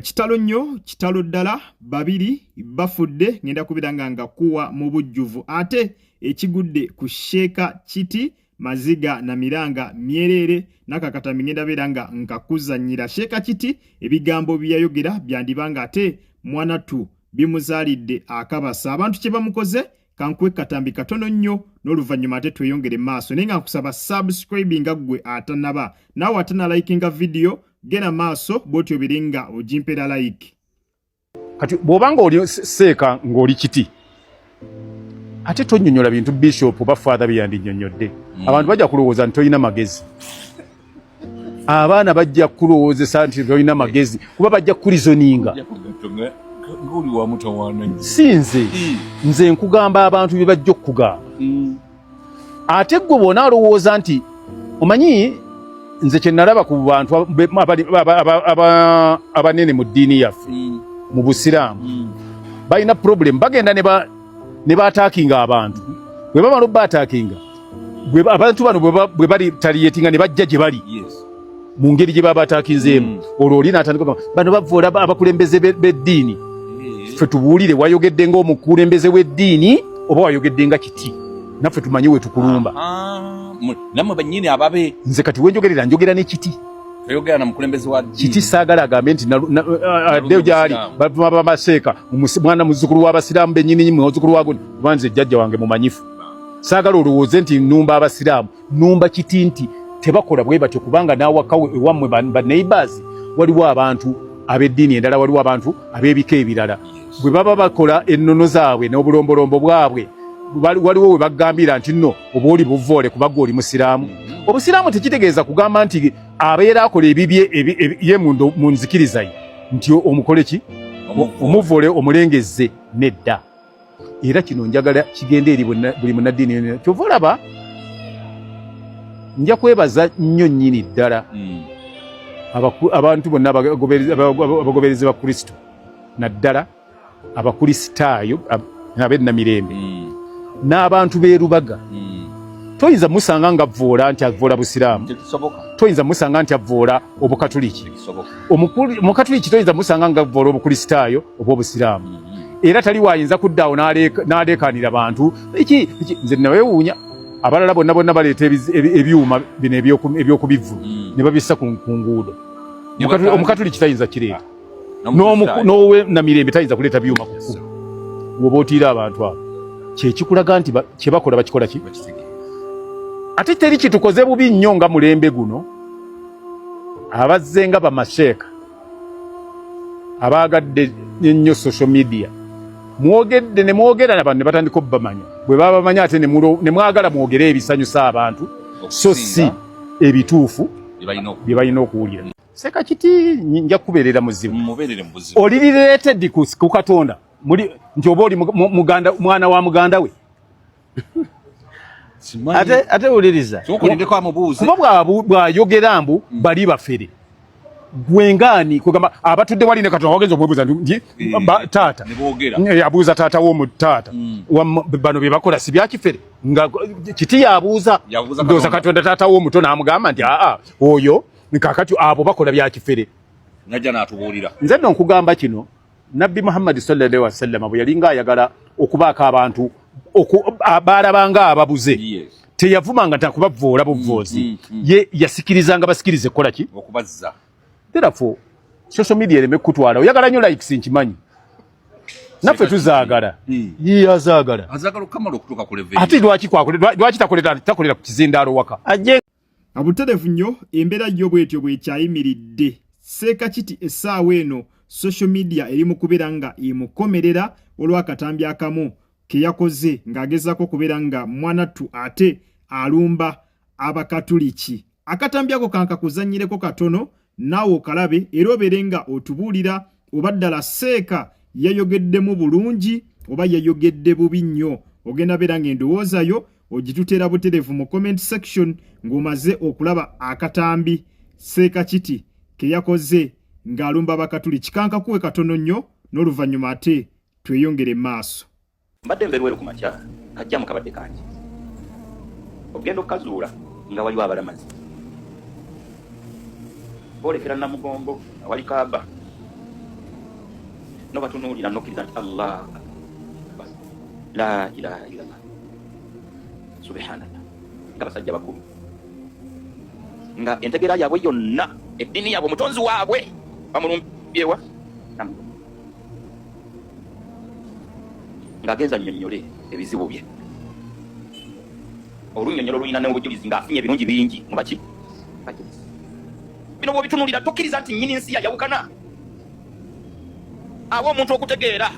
Kitalo nnyo, kitalo ddala, babiri bafudde ngenda kubiranga nga kuwa mu bujjuvu ate ekigudde ku Sheeka Kiti Maziga na Miranga Myerere nakakatami ngenda biranga nkakuzannyira Sheeka Kiti ebigambo byayogera byandibanga ate mwanatu bimuzaalidde akabasa abantu kye bamukoze kankwe katambi katono nnyo n'oluvannyuma ate tweyongere maaso naye nga nkusaba subscribing gwe atanaba naawe atana likinga video gena maaso bwotyo biringa ojimpera like kati bw'obanga oli Seeka ng'oli Kiti ate tonnyonnyola bintu bishop oba father byandinnyonnyodde abantu bajja kulowooza nti tolina magezi abaana bajja kulowoozesa nti tolina magezi kuba bajja kulizoninga sinze nze nkugamba abantu bye bajja okugamba ate gwe bona alowooza nti omanyi nze kye nalaba ku bantu abanene mu ddiini yaffe mu busiraamu balina problem bagenda ne baataakinga abantu bwe bamala obaataakinga abantu bano bwe bali taliyetinga ne bajja gye bali mu ngeri gye baba baataakinzeemu olwo oli n'atandika bano bavoola abakulembeze b'eddiini ffe tubuulire wayogedde ng'omukulembeze w'eddiini oba wayogedde nga Kiti naffe tumanyi we tukulumba namwe bannyini ababe nze kati wenjogerera njogera ne Kiti oyogera na mukulembeze wa Kiti saagala agambe nti addeyo gyali bava Seeka mwana muzzukulu w'abasiraamu bennyini muzzukulu wago banze jjajja wange mumanyifu saagala olowooze nti nnumba abasiraamu nnumba Kiti nti tebakola bwe batyo kubanga naawakawe ewammwe ba neighbors waliwo abantu ab'eddiini endala waliwo abantu ab'ebika ebirala bwe baba bakola ennono zaabwe n'obulombolombo bwabwe waliwo we bagambira nti nno oba oli buvoole kubanga oli musiraamu obusiraamu tekitegeeza kugamba nti abeera akola ebibye ye mu nzikiriza ye nti omukole ki omuvoole omulengezze nedda era kino njagala kigenda eri buli munnaddiini kyova olaba nja kwebaza nnyo nnyini ddala abantu bonna abagoberezi ba Kristo naddala abakristaayo ab'ennamirembe n'abantu b'e Lubaga toyinza musanga nga avvoola nti avvoola busiraamu toyinza musanga nti avvoola obukatuliki omukatuliki toyinza musanga nga avvoola obukristaayo oba obusiraamu era tali waayinza kuddaawo n'aleekaanira abantu nze nawewuunya abalala bonna baleeta ebyuma bino ebyokubivvu ne babissa ku nguudo omukatuliki tayinza kireeta n'owe namirembe tayinza kuleeta byuma ku kkubo woba otiira abantu abo kyekikulaga nti kye bakola bakikola ki ate teri kitukoze bubi nnyo nga mulembe guno abazze nga bamasheeka abaagadde ennyo social media mwogedde ne mwogera n'abantu ne batandika obbamanya bwe baba bamanya ate ne mwagala mwogere ebisanyusa abantu so si ebituufu bye balina okuwulira Seeka Kiti nja kubeerera muzibu oli related ku Katonda nti oba oli mwana wa muganda we ate wuliriza kuba bw'ayogera mbu bali bafere gwengaani kugamba abatudde wali ne Katonda wagenza omwebuuza nti taata yabuuza taata w'omutaata bano bye bakola si byakifere nga Kiti yabuuza ndowooza Katonda taata w'omuto n'amugamba nti oyo kakati abo bakola byakifere najja n'atubuulira nze nno nkugamba kino Nabbi Muhammad sallallahu alaihi wasallam bwe yalinga ayagala okubaako abantu baalabanga ababuze teyavumanga nti akubavvoola buvvoozi ye yasikirizanga basikirize kukola ki okubazza therefore social media ereme kutwala oyagala nnyo likes nkimanyi naffe tuzaagala ye azaagala okukamala okutuuka ku level ate lwaki takolera ku kizindaalo waka abuterevu nnyo embeera yo bwetyo bwekyayimiridde Seeka Kiti essaawa eno social media eri mu kubeera nga emukomerera olw'akatambi akamu ke yakoze ng'agezaako kubeera nga mwanattu ate alumba abakatuliki akatambi ako kankakuzannyireko katono naawe okalabe era obeere nga otubuulira oba ddala Seeka yayogeddemu bulungi oba yayogedde bubi nnyo ogenda beera ng'endowoozayo ogituteera buterevu mu comment section ng'omaze okulaba akatambi Seeka Kiti ke yakoze ng'alumba abakatuliki kankakuwe katono nnyo n'oluvannyuma ate tweyongere maaso mbadde mbeerweru ku makya kajja mu kabadde kange ogenda okukazuula nga waliwo abalamazi boolekera Namugongo awali Kaaba no batunulira nokkiriza nti Allah la ilaha illallah subhanallah nga basajja bakulu nga entegera yaabwe yonna eddiini yaabwe mutonzi waabwe bamulumbyewa ng'agenza nnyonnyole ebizibu bye olunnyonnyola olulina n'obujulizi ng'afunye ebirungi bingi mu baki bino bw'obitunulira tokkiriza nti nnyini nsi yayawukana awo omuntu okutegeera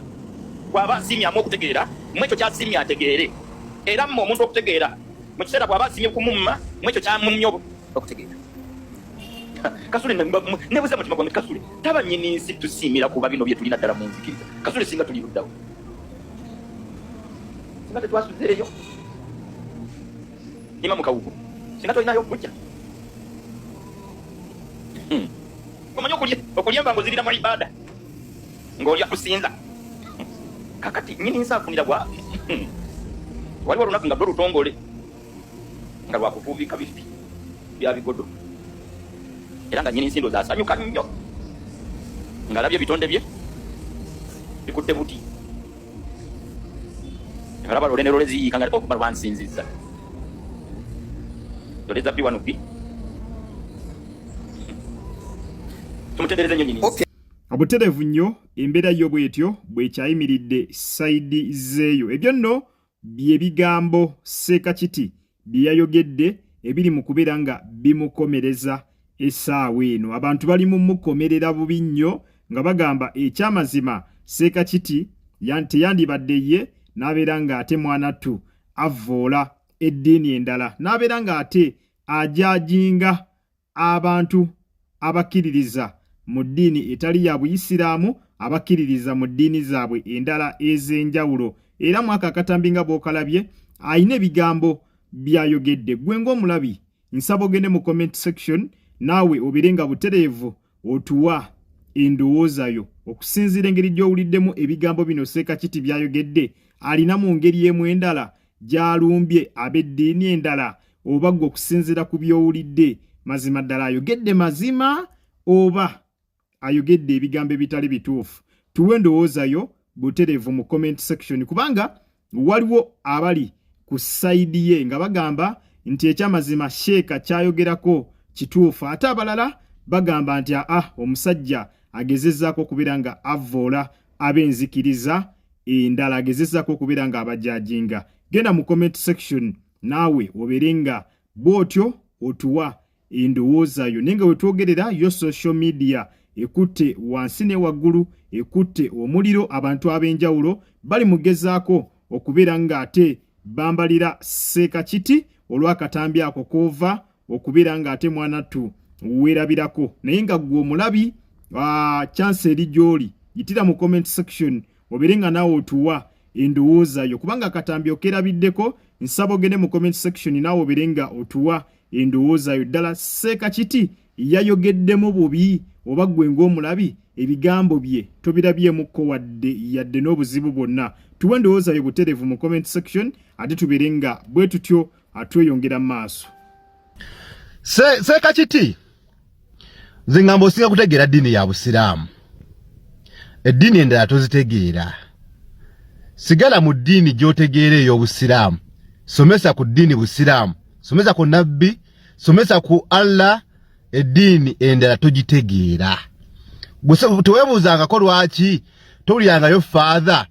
bw'aba asiimyamu okutegeera mwekyo kyasiimye ategeere era mma omuntu okutegeera mu kiseera bw'aba asiimye kumumma mwekyo kyamumye okutegeera Kasule nebuze mutima gwange Kasule taba nnyini nsi tusiimira kuba bino bye tulina ddala mu nzikiriza Kasule singa tuli luddawo singa tetwasuzeeyo ima mukawugo singa tolinayo okujja omanyi okulya embango zirira mu ibada ng'olya kusinza kakati nnyini nsi afunira bwa waliwo olunaku nga lutongole nga lwakuvuubika bifi bya bigodo era nga nnyini nsi ndoozi asanyuka nnyo ng'alabye ebitonde bye bikutte buti alaba lole ne lole ziyiika nga okuba lwansinzizza loleza bbi wano bbi tumutendereze nnyo nnyini nsi obuterevu nnyo embeera yo bwetyo bwekyayimiridde sayidi zeeyo ebyo nno bye bigambo Seekakiti bye yayogedde ebiri mu kubeera nga bimukomereza essaawa eno abantu bali mu mukomerera bubi nnyo nga bagamba ekyamazima Seekakiti teyandibadde ye n'abeera ng'ate mwanattu avvoola eddiini endala n'abeera ng'ate ajajinga abantu abakkiririza mu ddiini etali ya Buyisiraamu abakkiririza mu ddiini zaabwe endala ez'enjawulo era mwaka akatambi nga bw'okalabye ayina ebigambo byayogedde gwe ng'omulabi nsaba ogende mu comment section naawe obeere nga butereevu otuwa endowooza yo okusinziira engeri gy'owuliddemu ebigambo bino Seekakiti byayogedde alina mu ngeri emu endala gy'alumbye ab'eddiini endala oba gwe okusinziira ku by'owulidde mazima ddala ayogedde mazima oba ayogedde ebigambo ebitali bituufu tuwe endowooza yo butereevu mu comment section kubanga waliwo abali ku sayidi ye nga bagamba nti ekyamazima Sheeka kyayogerako kituufu ate abalala bagamba nti omusajja agezezzaako okubeera nga avvoola ab'enzikiriza endala agezezzaako okubeera nga abajajinga genda mu comment section naawe obeere nga bw'otyo otuwa endowooza yo naye nga wetwogerera yo social media ekutte wansi ne waggulu ekutte omuliro abantu ab'enjawulo bali mugezaako okubeera ng'ate bambalira Seekakiti olw'akatambi ako koova okubeera ng'ate mwanattu weerabirako naye nga gwe omulabi chance eri gy'oli yitira mu comment section obeere nga naawe otuwa endowooza yo kubanga akatambi okeerabiddeko nsaba ogende mu comment section naawe obeere nga otuwa endowooza yo ddala Seekakiti yayogeddemu bubi oba gwe ng'omulabi ebigambo bye tobirabyemukko yadde n'obuzibu bwonna tuwe endowooza yo butereevu mu comment section ate tubeere nga bwe tutyo atweyongera mu maaso Seekakiti nze ngamba osinga kutegeera ddiini ya Busiraamu eddiini endala tozitegeera sigala mu ddiini gy'otegeera ey'Obusiraamu somesa ku ddiini Busiraamu somesa ku nabbi somesa ku Allah eddiini endala togitegeera teweebuuzangako lwaki towulirangayo faatha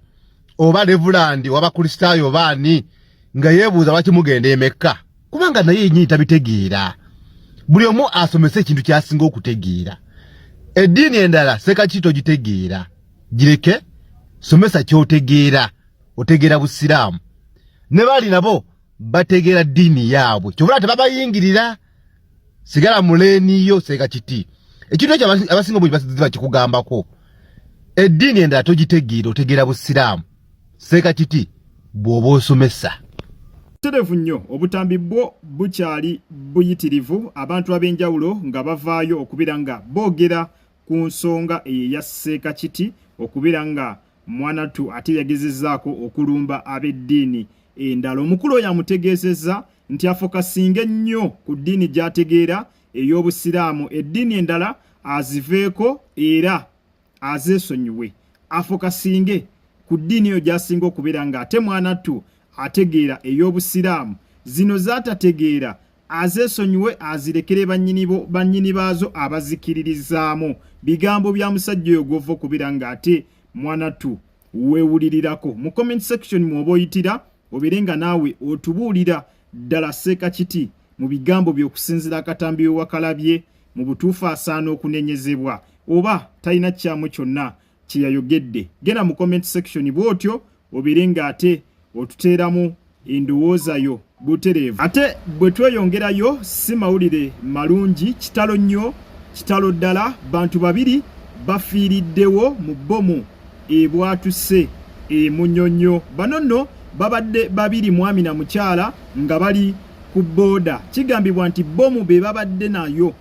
oba Reverand oba Kristaayo baani nga yeebuuza lwaki mugenda e Mekka kubanga naye yennyini tabitegeera buli omu asomesa ekintu kyasinga okutegeera eddiini endala Seekakiti togitegeera gireke somesa ky'otegeera otegeera Busiraamu ne baali nabo bategeera ddiini yaabwe kyobula tebabayingirira sigala muleeniyo Seekakiti ekintu ekyo abasinga obungi bakikugambako eddiini endala togitegeera otegeera Busiraamu Seekakiti bw'oba osomesa butereevu nnyo obutambi bwo bukyali buyitirivu abantu ab'enjawulo nga bavaayo okubeera nga boogera ku nsonga eya Seekakiti okubeera nga mwanattu ate yagezezzaako okulumba ab'eddiini endala omukulu oyo amutegeezezza nti afokasinga ennyo ku ddiini gy'ategeera ey'Obusiraamu eddiini endala aziveeko era azeesonyiwe afokasinge ku ddiini eyo gy'asinga okubeera ng'ate mwanattu ategeera ey'obusiraamu zino zaatategeera azeesonyiwe azirekere bannyini baazo abazikiririzaamu bigambo bya musajja oyo gw'ova okubeera ng'ate mwanattu weewulirirako mu comment section mw'oba oyitira obeere nga naawe otubuulira ddala Seekakiti mu bigambo by'okusinziira akatambi wewakalabye mu butuufu asaana okunenyezebwa oba talina kyamu kyonna kye yayogedde. Genda mu comment section bw'otyo obeere ng'ate otuteeramu endowooza yo butereevu. Ate bwe tweyongerayo si mawulire malungi, kitalo nnyo, kitalo ddala. Bantu babiri bafiiriddewo mu bbomu ebwatuse e Munyonyo. Bano nno babadde babiri mwami na mukyala nga bali ku booda. Kigambibwa nti bbomu be babadde nayo.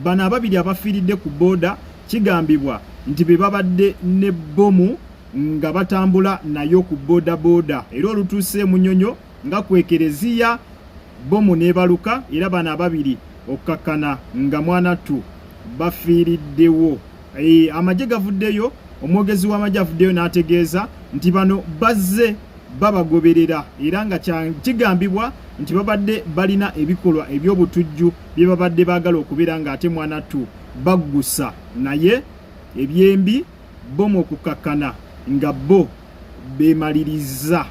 Bano ababiri abafiiridde ku booda kigambibwa nti be babadde ne bbomu nga batambula nayo ku booda. Era olutuuse Munyonyo nga kwekereziya bbomu n'ebaluka era bano ababiri okkakkana nga mwanattu bafiiriddewo. Amagye gavuddeyo, omwogezi w'amagye avuddeyo n'ategeeza nti bano bazze babagoberera era nga kigambibwa nti babadde balina ebikolwa eby'obutujju bye babadde baagala okubeera ng'ate mwanattu baggusa naye ebyembi bbomu okukkakkana nga bo beemaliriza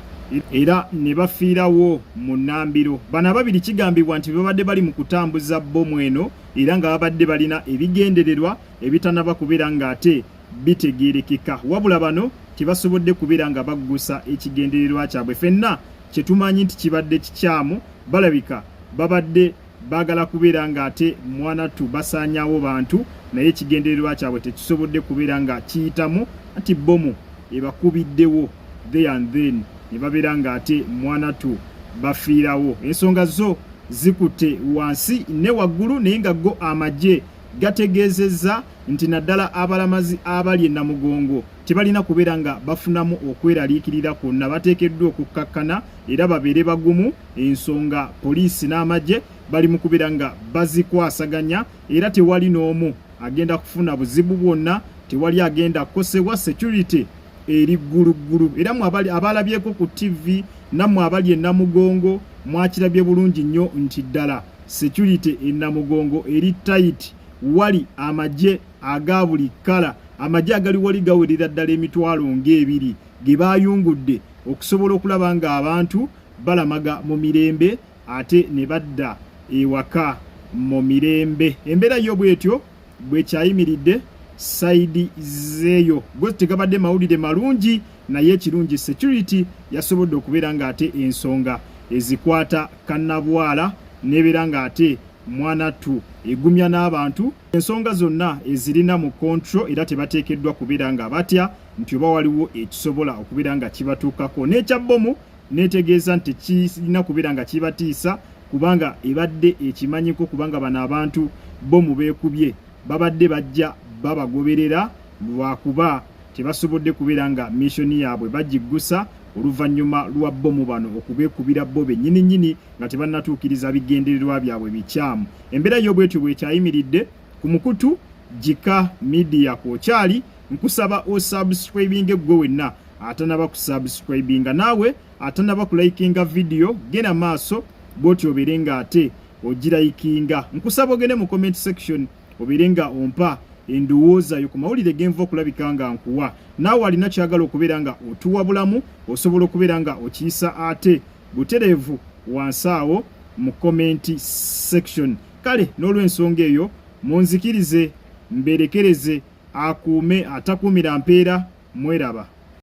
era ne bafiirawo mu nnambiro. Bano ababiri kigambibwa nti babadde bali mu kutambuza bbomu eno era nga babadde balina ebigendererwa ebitanaba kubeera ng'ate bitegeerekeka. Wabula bano tebasobodde kubeera nga baggusa ekigendererwa kyabwe. Ffenna kye tumanyi nti kibadde kikyamu, balabika babadde baagala kubeera ng'ate mwanattu basaanyaawo bantu naye ekigendererwa kyabwe tekisobodde kubeera nga kiyitamu anti bbomu ebakubiddewo there and then ne babeera ng'ate mwanattu bafiirawo. Ensonga zo zikutte wansi ne waggulu naye nga go amagye gategeezezza nti naddala abalamazi abali e Namugongo tebalina kubeera nga bafunamu okweraliikirira kwonna, bateekeddwa okukkakkana era babeere bagumu. Ensonga poliisi n'amagye bali mu kubeera nga bazikwasaganya era tewali n'omu agenda kufuna buzibu bwonna, tewali agenda kukosebwa. Security eri gguluggulu era abalabyeko ku TV nammwe abali e Namugongo mwakirabye bulungi nnyo nti ddala security e Namugongo eri tight. Wali amagye aga buli kkala, amagye agali wali gawerera ddala emitwalo ng'ebiri ge bayungudde okusobola okulaba nga abantu balamaga mu mirembe ate ne badda ewaka mu mirembe. Embeera yo bwetyo bwekyayimiridde saidi zeeyo go tegabadde mawulire malungi naye ekirungi security yasobodde okubeera ng'ate ensonga ezikwata kannabwala n'ebeera ng'ate mwanattu egumya n'abantu, ensonga zonna ezirina mu control era tebateekeddwa kubeera nga batya nti oba waliwo ekisobola okubeera nga kibatuukako. N'ekya bbomu neetegeeza nti kirina kubeera nga kibatiisa kubanga ebadde ekimanyiko kubanga bano abantu bbomu beekubye babadde bajja babagoberera lwakuba tebasobodde kubeera nga missoni yaabwe bagiggusa oluvannyuma lwa bbomu bano okubeekubira bo bennyini nga tebannatuukiriza bigendererwa byabwe bikyamu. Embeera y'obwetyo bwekyayimiridde ku mukutu Jika Media kwokyali. Nkusaba osubscribinge gwe wenna atanaba kusubscribinga, naawe atanaba kulayikinga video genda maaso bw'otyo obeere ng'ate ogirayikinga. Nkusaba ogende mu comment section obeere nga ompa endowooza yo ku mawulire genva okulabika nga nkuwa. Naawe alina kyagala okubeera nga otuwa bulamu osobola okubeera nga okiyisa ate butereevu wansi awo mu comment section. Kale n'olw'ensonga eyo munzikirize mberekereze akuume atakuumira mpeera. Mweraba.